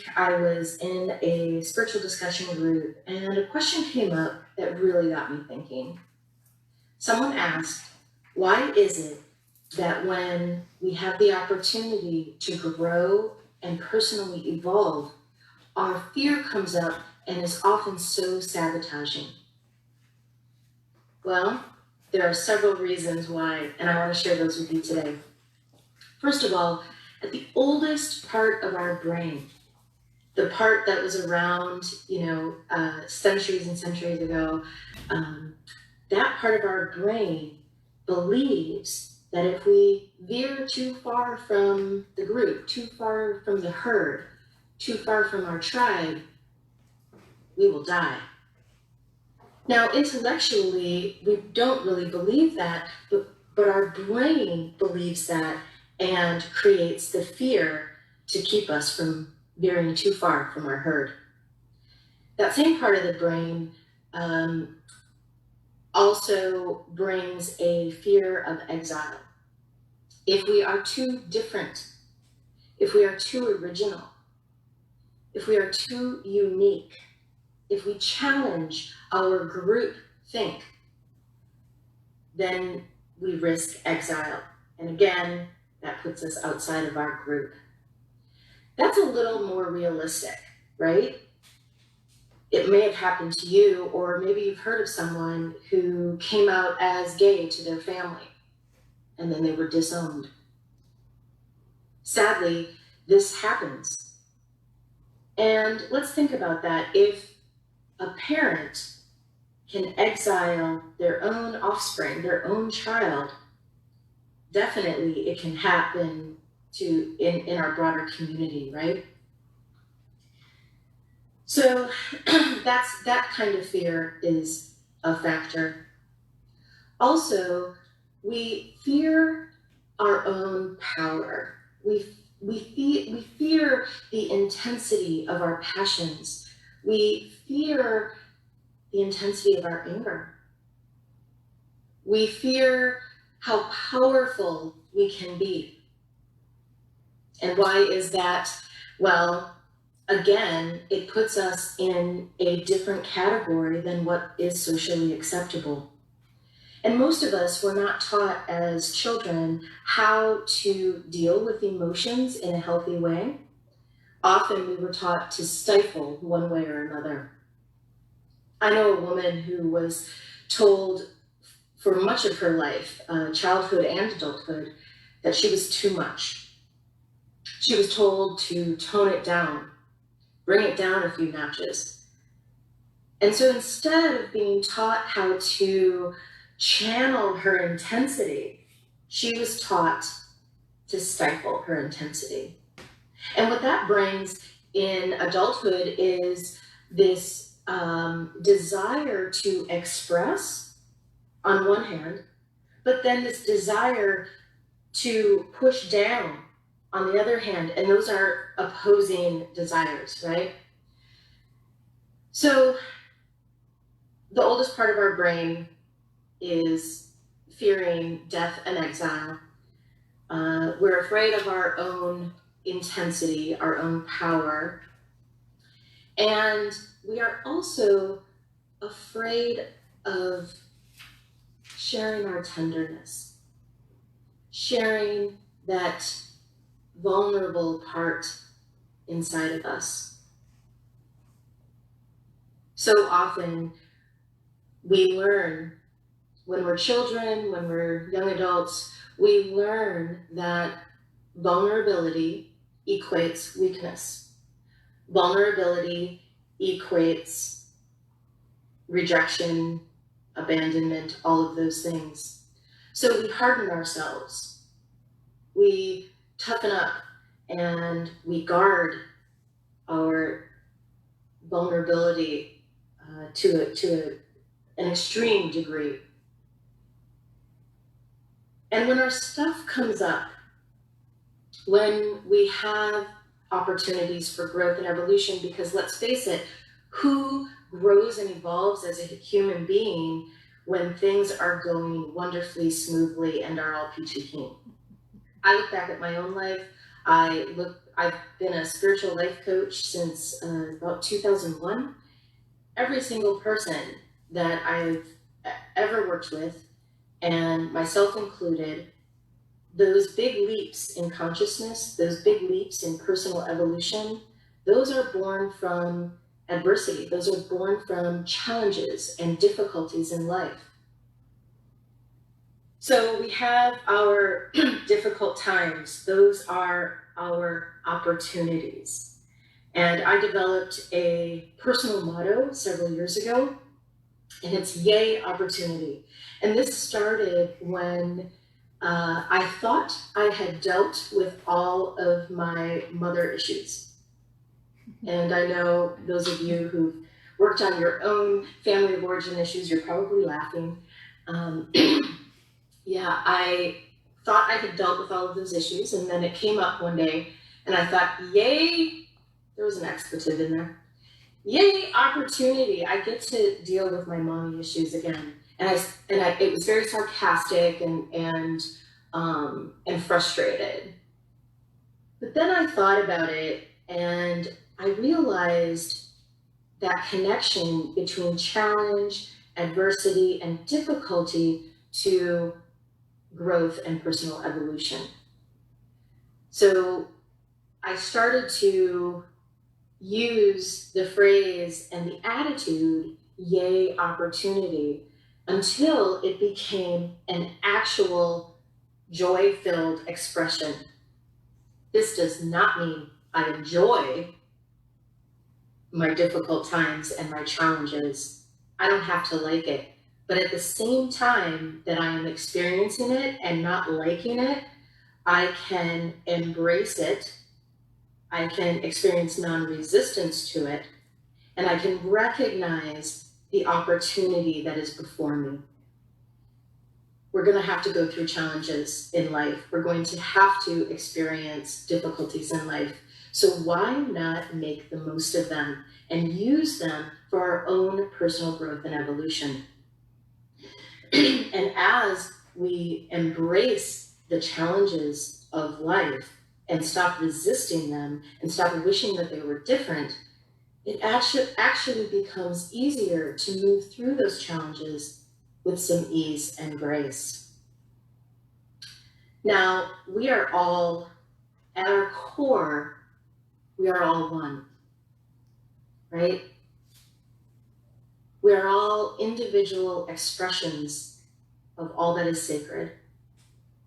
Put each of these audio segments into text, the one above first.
week I was in a spiritual discussion group and a question came up that really got me thinking. Someone asked, why is it that when we have the opportunity to grow and personally evolve, our fear comes up and is often so sabotaging? Well, there are several reasons why, and I want to share those with you today. First of all, at the oldest part of our brain, the part that was around, centuries and centuries ago, that part of our brain believes that if we veer too far from the group, too far from the herd, too far from our tribe, we will die. Now, intellectually, we don't really believe that, but our brain believes that and creates the fear to keep us from veering too far from our herd. That same part of the brain also brings a fear of exile. If we are too different, if we are too original, if we are too unique, if we challenge our group think, then we risk exile. And again, that puts us outside of our group. That's a little more realistic, right? It may have happened to you, or maybe you've heard of someone who came out as gay to their family, and then they were disowned. Sadly, this happens. And let's think about that. If a parent can exile their own offspring, their own child, definitely it can happen in our broader community, right? So that kind of fear is a factor. Also, we fear our own power. We fear the intensity of our passions. We fear the intensity of our anger. We fear how powerful we can be. And why is that? Well, again, it puts us in a different category than what is socially acceptable. And most of us were not taught as children how to deal with emotions in a healthy way. Often we were taught to stifle one way or another. I know a woman who was told for much of her life, childhood and adulthood, that she was too much. She was told to tone it down, bring it down a few notches. And so instead of being taught how to channel her intensity, she was taught to stifle her intensity. And what that brings in adulthood is this desire to express on one hand, but then this desire to push down on the other hand, and those are opposing desires, right? So the oldest part of our brain is fearing death and exile. We're afraid of our own intensity, our own power. And we are also afraid of sharing our tenderness, sharing that vulnerable part inside of us. So often we learn when we're children, when we're young adults, we learn that vulnerability equates weakness. Vulnerability equates rejection, abandonment, all of those things. So we harden ourselves. We toughen up and we guard our vulnerability to an extreme degree. And when our stuff comes up, when we have opportunities for growth and evolution, because let's face it, who grows and evolves as a human being when things are going wonderfully smoothly and are all peachy keen? I look back at my own life, I I've been a spiritual life coach since about 2001. Every single person that I've ever worked with, and myself included, those big leaps in consciousness, those big leaps in personal evolution, those are born from adversity. Those are born from challenges and difficulties in life. So we have our difficult times. Those are our opportunities. And I developed a personal motto several years ago, and it's yay opportunity. And this started when I thought I had dealt with all of my mother issues. And I know those of you who've worked on your own family of origin issues, you're probably laughing. Yeah, I thought I had dealt with all of those issues, and then it came up one day, and I thought, yay, there was an expletive in there. Yay, opportunity! I get to deal with my mommy issues again, and it was very sarcastic and frustrated. But then I thought about it, and I realized that connection between challenge, adversity, and difficulty to growth and personal evolution. So I started to use the phrase and the attitude, yay opportunity, until it became an actual joy-filled expression. This does not mean I enjoy my difficult times and my challenges. I don't have to like it. But at the same time that I am experiencing it and not liking it, I can embrace it. I can experience non-resistance to it, and I can recognize the opportunity that is before me. We're going to have to go through challenges in life. We're going to have to experience difficulties in life. So why not make the most of them and use them for our own personal growth and evolution? And as we embrace the challenges of life and stop resisting them and stop wishing that they were different, it actually becomes easier to move through those challenges with some ease and grace. Now, we are all, at our core, we are all one, right? We are all individual expressions of all that is sacred,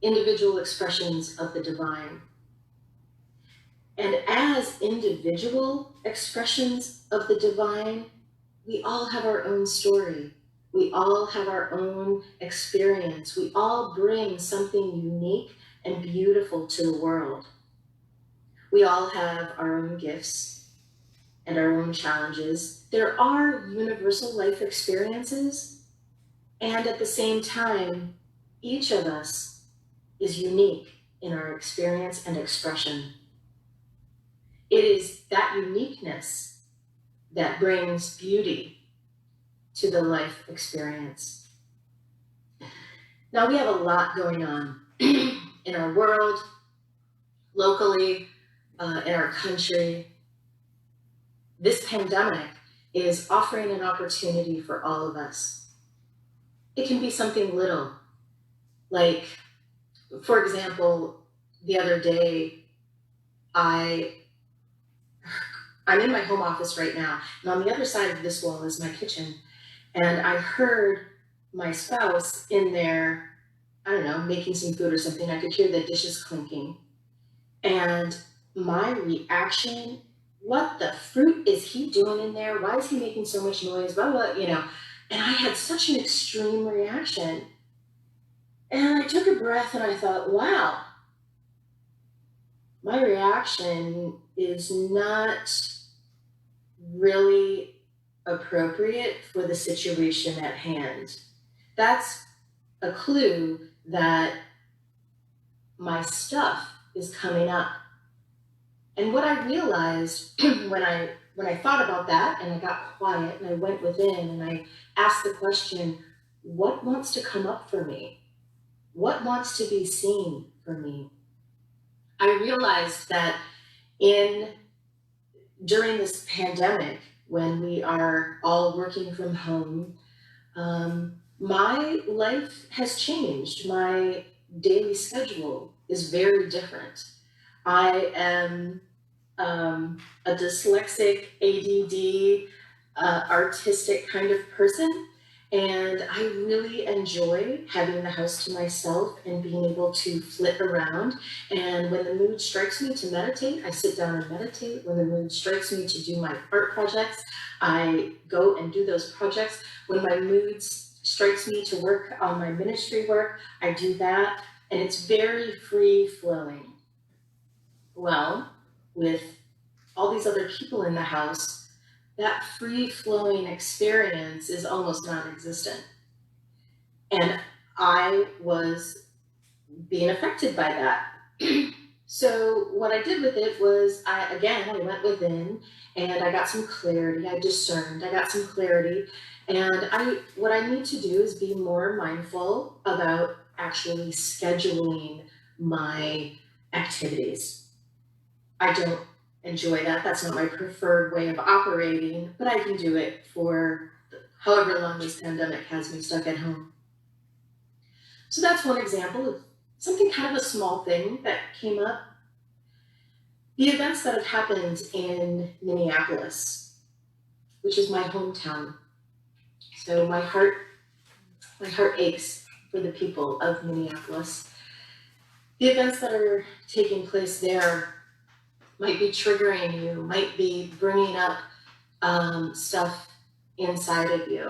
individual expressions of the divine. And as individual expressions of the divine, we all have our own story. We all have our own experience. We all bring something unique and beautiful to the world. We all have our own gifts and our own challenges. There are universal life experiences, and at the same time, each of us is unique in our experience and expression. It is that uniqueness that brings beauty to the life experience. Now, we have a lot going on in our world, locally, in our country. This pandemic is offering an opportunity for all of us. It can be something little, like, for example, the other day, I'm in my home office right now, and on the other side of this wall is my kitchen. And I heard my spouse in there, I don't know, making some food or something. I could hear the dishes clinking. And my reaction, what the fruit is he doing in there? Why is he making so much noise? Blah, blah, you know. And I had such an extreme reaction. And I took a breath and I thought, wow, my reaction is not really appropriate for the situation at hand. That's a clue that my stuff is coming up. And what I realized when I thought about that and I got quiet and I went within and I asked the question, what wants to come up for me? What wants to be seen for me? I realized that During this pandemic, when we are all working from home, my life has changed. My daily schedule is very different. I am a dyslexic, ADD, artistic kind of person. And I really enjoy having the house to myself and being able to flit around. And when the mood strikes me to meditate, I sit down and meditate. When the mood strikes me to do my art projects, I go and do those projects. When my mood strikes me to work on my ministry work, I do that. And it's very free flowing. Well, with all these other people in the house, that free flowing experience is almost non-existent. And I was being affected by that. So what I did with it was I went within and I got some clarity. I discerned, I got some clarity. And what I need to do is be more mindful about actually scheduling my activities. I don't enjoy that. That's not my preferred way of operating, but I can do it for however long this pandemic has me stuck at home. So that's one example of something kind of a small thing that came up. The events that have happened in Minneapolis, which is my hometown. So my heart aches for the people of Minneapolis. The events that are taking place there might be triggering you, might be bringing up stuff inside of you.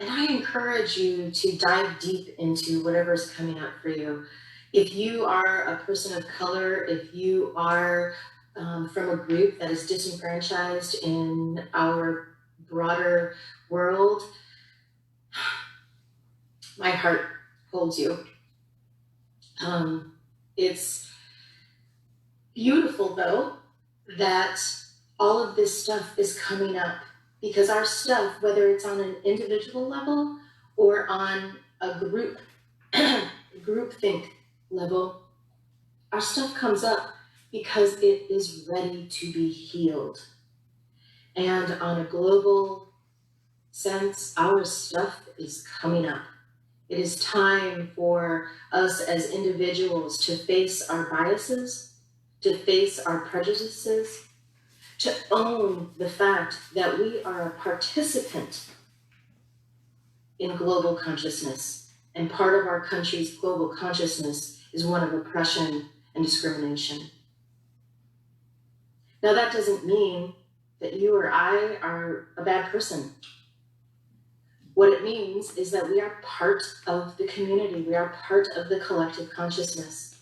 And I encourage you to dive deep into whatever's coming up for you. If you are a person of color, if you are from a group that is disenfranchised in our broader world, my heart holds you. It's beautiful, though, that all of this stuff is coming up, because our stuff, whether it's on an individual level or on a groupthink level, our stuff comes up because it is ready to be healed. And on a global sense, our stuff is coming up. It is time for us as individuals to face our biases, to face our prejudices, to own the fact that we are a participant in global consciousness. And part of our country's global consciousness is one of oppression and discrimination. Now, that doesn't mean that you or I are a bad person. What it means is that we are part of the community. We are part of the collective consciousness.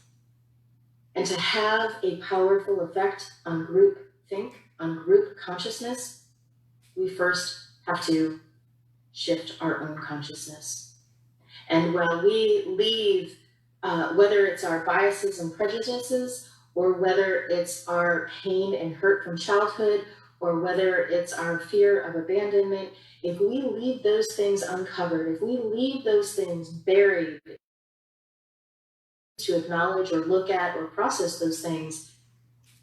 And to have a powerful effect on group think, on group consciousness, we first have to shift our own consciousness. And while we leave, whether it's our biases and prejudices, or whether it's our pain and hurt from childhood, or whether it's our fear of abandonment, if we leave those things uncovered, if we leave those things buried to acknowledge or look at or process those things,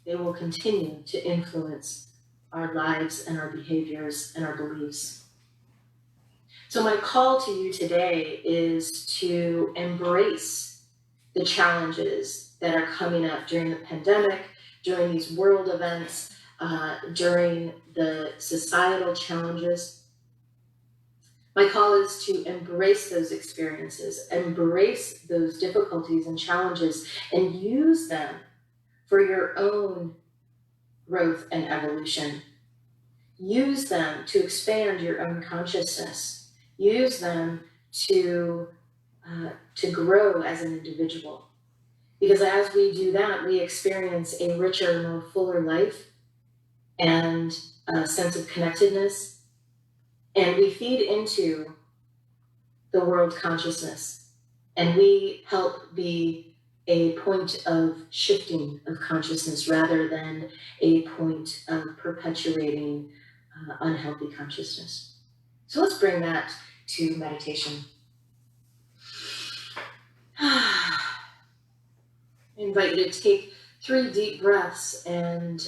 they will continue to influence our lives and our behaviors and our beliefs. So my call to you today is to embrace the challenges that are coming up during the pandemic, during these world events, during the societal challenges. My call is to embrace those experiences, embrace those difficulties and challenges, and use them for your own growth and evolution. Use them to expand your own consciousness. Use them to grow as an individual. Because as we do that, we experience a richer, more fuller life and a sense of connectedness. And we feed into the world consciousness. And we help be a point of shifting of consciousness rather than a point of perpetuating unhealthy consciousness. So let's bring that to meditation. I invite you to take 3 deep breaths, and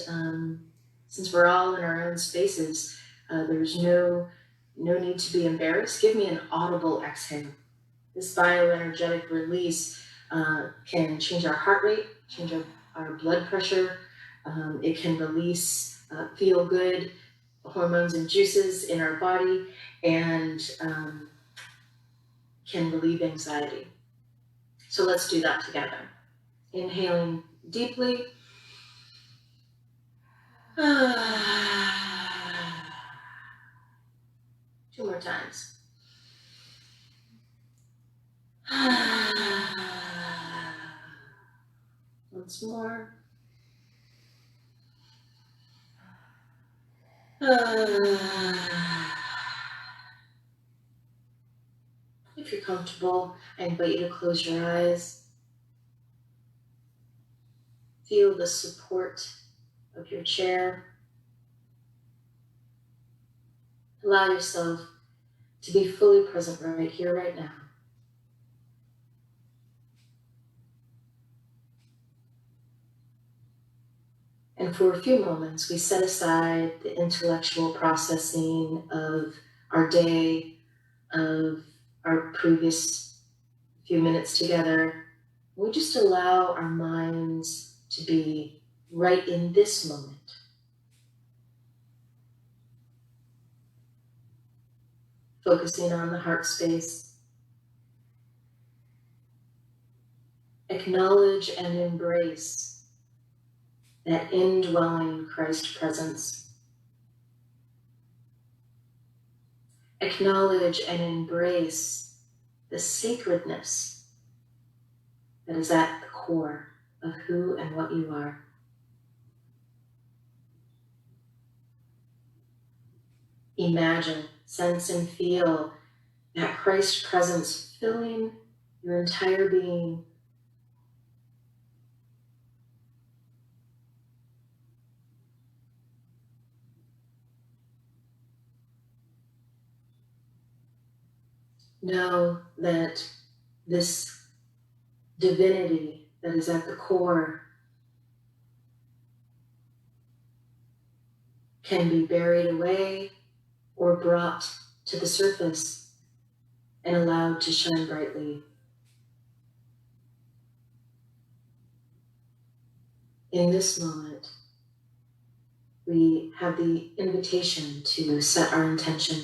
since we're all in our own spaces, there's no need to be embarrassed. Give me an audible exhale. This bioenergetic release can change our heart rate, change our blood pressure. It can release feel good hormones and juices in our body, and can relieve anxiety. So let's do that together. Inhaling deeply. 2 more times. Once more. If you're comfortable, I invite you to close your eyes. Feel the support of your chair. Allow yourself to be fully present right here, right now. And for a few moments, we set aside the intellectual processing of our day, of our previous few minutes together. We just allow our minds to be right in this moment. Focusing on the heart space. Acknowledge and embrace that indwelling Christ presence. Acknowledge and embrace the sacredness that is at the core of who and what you are. Imagine, sense, and feel that Christ presence filling your entire being. Know that this divinity that is at the core can be buried away or brought to the surface and allowed to shine brightly. In this moment, we have the invitation to set our intention.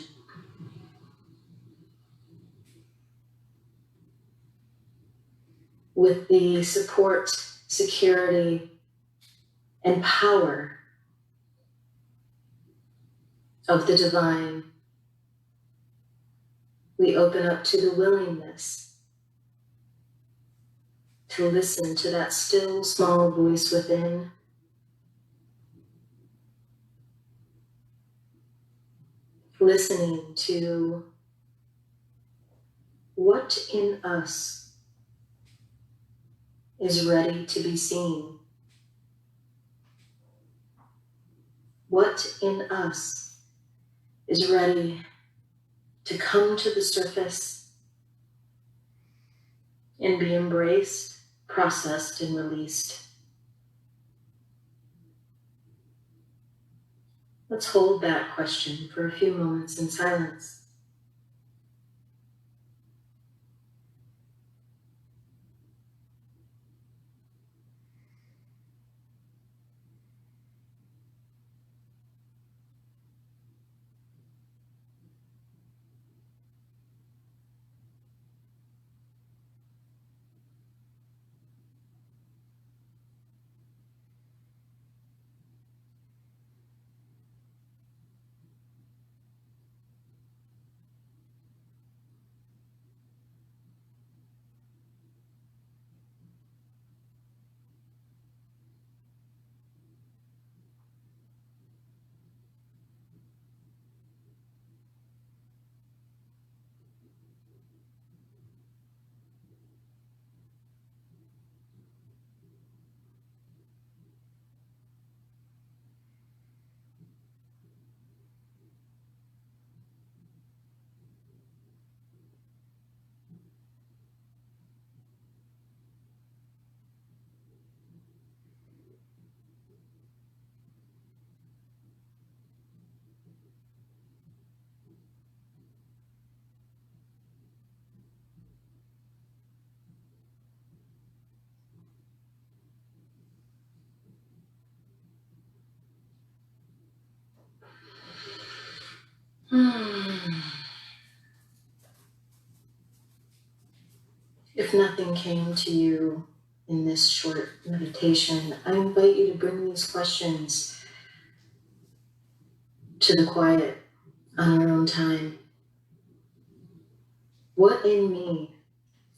With the support, security, and power of the divine, we open up to the willingness to listen to that still small voice within. Listening to what in us is ready to be seen. What in us is ready to come to the surface and be embraced, processed, and released. Let's hold that question for a few moments in silence. If nothing came to you in this short meditation, I invite you to bring these questions to the quiet on your own time. What in me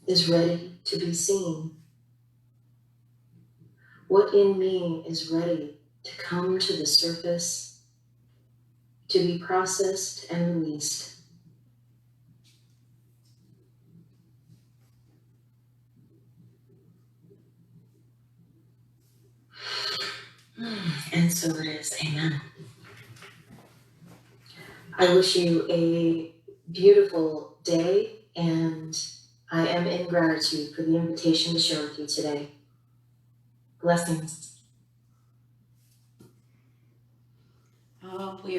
is ready to be seen? What in me is ready to come to the surface, to be processed and released? And so it is. Amen. I wish you a beautiful day, and I am in gratitude for the invitation to share with you today. Blessings. We